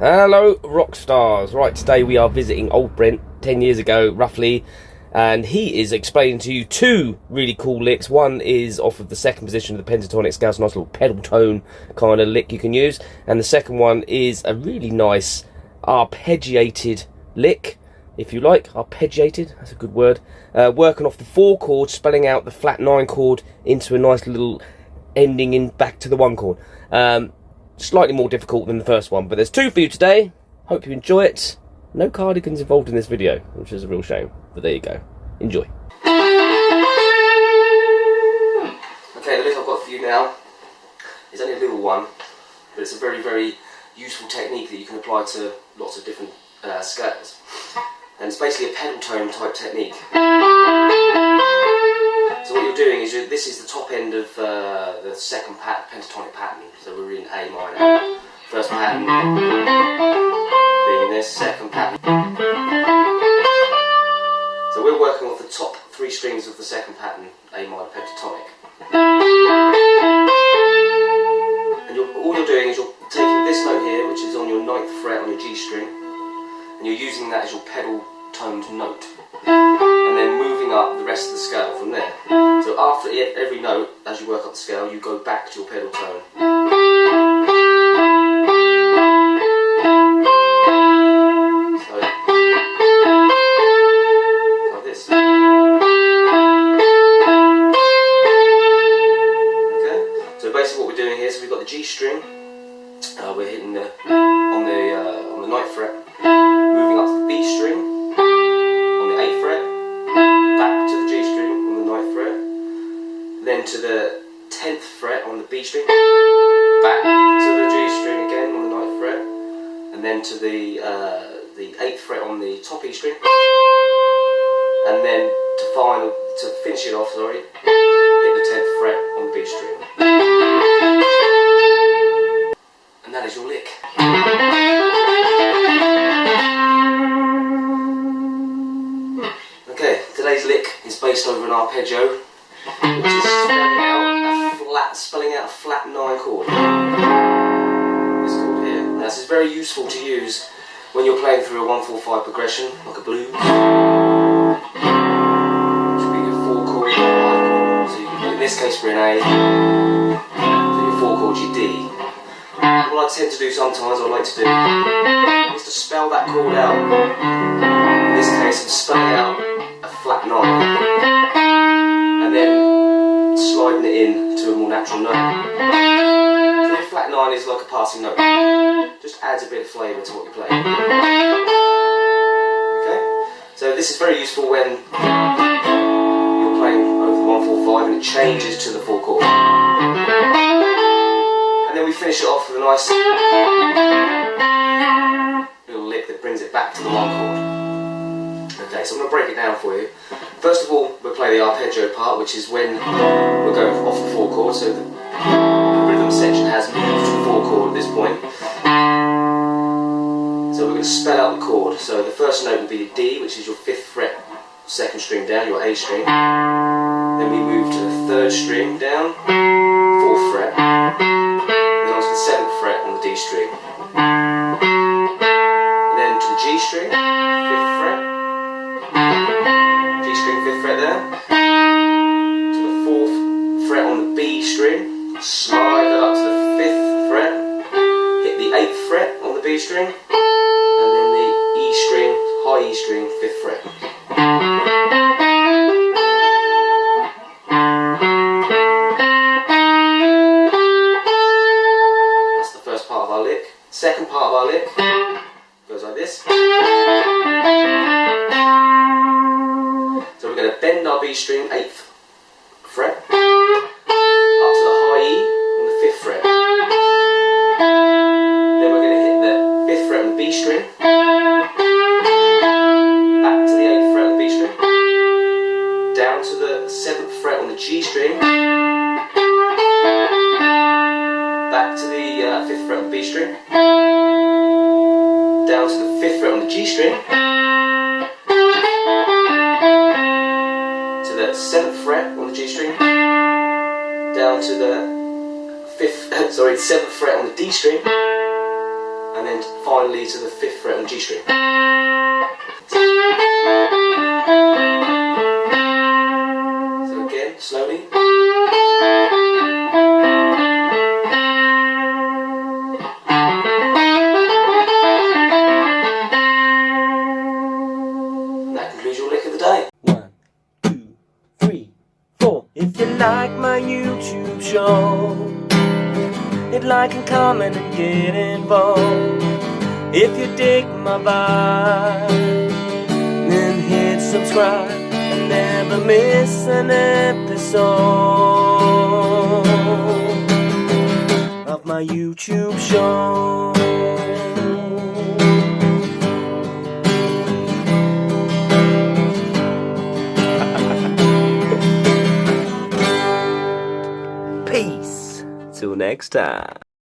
Hello rock stars. Right, today we are visiting old Brent 10 years ago roughly, and he is explaining to you two really cool licks. One is off of the second position of the pentatonic scale, it's a nice little pedal tone kind of lick you can use, and the second one is a really nice arpeggiated lick, if you like. Arpeggiated, that's a good word. Working off the 4 chord, spelling out the flat 9 chord into a nice little ending in back to the 1 chord. Slightly more difficult than the first one, but there's two for you today. Hope you enjoy it. No cardigans involved in this video, which is a real shame, but there you go. Enjoy. Okay, the lick I've got for you now is only a little one, but it's a very, very useful technique that you can apply to lots of different scales. And it's basically a pedal tone type technique. So what you're doing is, this is the top end of the second pentatonic pattern. So we're in A minor. First pattern being this, second pattern. So we're working off the top 3 strings of the second pattern, A minor pentatonic. And all you're doing is you're taking this note here, which is on your 9th fret on your G string, and you're using that as your pedal toned note. And then moving up the rest of the scale from there. So after every note, as you work up the scale, you go back to your pedal tone. So, like this. Okay. So basically what we're doing here, so we've got the G string. We're hitting on the 9th fret, moving up to the B string. Then to the 10th fret on the B string, back to the G string again on the 9th fret, and then to the 8th fret on the top E string, and then to finish it off, hit the 10th fret on the B string. And that is your lick. Okay, today's lick is based over an arpeggio, which is spelling out a flat 9 chord. This chord here. Now this is very useful to use when you're playing through a 1-4-5 progression, like a blues. Which would be your 4 chord, 5 chord. So you can, in this case we're in A, so your 4 chord's your D. What I tend to do sometimes, is to spell that chord out. In this case I'm spelling out a flat 9. And then sliding it in to a more natural note. So the flat 9 is like a passing note. Just adds a bit of flavour to what you're playing. Okay? So this is very useful when you're playing over the 1-4-5 and it changes to the 4 chord. And then we finish it off with a nice little lick that brings it back to the 1 chord. Okay, so I'm going to break it down for you. First of all, we'll play the arpeggio part, which is when we're going off the 4 chord, so the rhythm section has moved to the 4 chord at this point. So we're going to spell out the chord. So the first note will be the D, which is your 5th fret, 2nd string down, your A string. Then we move to the 3rd string down, 4th fret, then on to the 7th fret on the D string. Then to the G string, 5th fret. G string, 5th fret there, to the 4th fret on the B string, slide that up to the 5th fret, hit the 8th fret on the B string, and then the E string, high E string, 5th fret. That's the first part of our lick. Second part of our lick goes like this. So we're going to bend our B string 8th fret up to the high E on the 5th fret. Then we're going to hit the 5th fret on the B string, back to the 8th fret on the B string, down to the 7th fret on the G string, back to the 5th fret on the B string, down to the 5th fret on the G string, to the 7th fret on the G string, down to the 7th fret on the D string, and then finally to the 5th fret on G string. So again, slowly. And that concludes your lick of the day. 1, 2, 3, 4. If you like my YouTube show, hit like and comment and get involved. If you dig my vibe, then hit subscribe and never miss an episode of my YouTube show. Peace. Till next time.